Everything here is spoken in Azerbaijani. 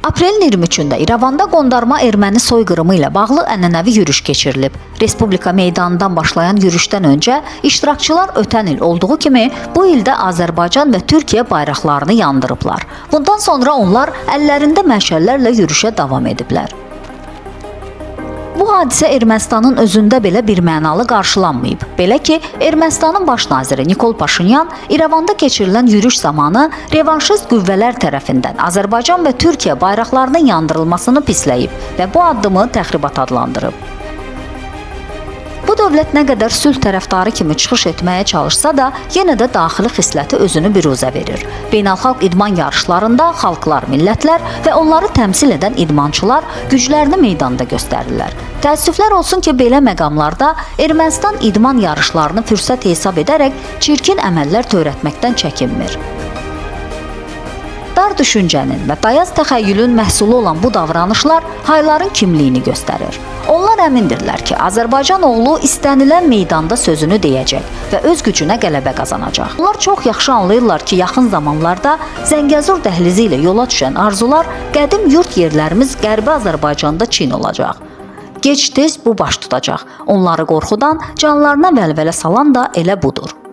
Aprelin 23-də İrəvanda qondarma erməni soyqırımı ilə bağlı ənənəvi yürüş keçirilib. Respublika meydanından başlayan yürüşdən öncə iştirakçılar ötən il olduğu kimi bu ildə Azərbaycan və Türkiyə bayraqlarını yandırıblar. Bundan sonra onlar əllərində məşəllərlə yürüşə davam ediblər. Bu hadisə Ermənistanın özündə belə bir mənalı qarşılanmayıb. Belə ki, Ermənistanın baş naziri Nikol Paşinyan İrəvanda keçirilən yürüş zamanı revanşist qüvvələr tərəfindən Azərbaycan və Türkiyə bayraqlarının yandırılmasını pisləyib və bu addımı təxribat adlandırıb. Bu dövlət nə qədər sülh tərəfdarı kimi çıxış etməyə çalışsa da, yenə də daxili xisləti özünü biruzə verir. Beynəlxalq idman yarışlarında xalqlar, millətlər və onları təmsil edən idmançılar güclərini meydanda göstərirlər. Təəssüflər olsun ki, belə məqamlarda Ermənistan idman yarışlarını fürsət hesab edərək çirkin əməllər törətməkdən çəkinmir. Dar düşüncənin və dayaz təxəyyülün məhsulu olan bu davranışlar hayların kimliyini göstərir. Onlar əmindirlər ki, Azərbaycan oğlu istənilən meydanda sözünü deyəcək və öz gücünə qələbə qazanacaq. Onlar çox yaxşı anlayırlar ki, yaxın zamanlarda Zəngəzur dəhlizi ilə yola düşən arzular qədim yurt yerlərimiz Qərbi Azərbaycanda Çin olacaq. Gec-tez bu baş tutacaq. Onları qorxudan canlarına vəlvələ salan da elə budur.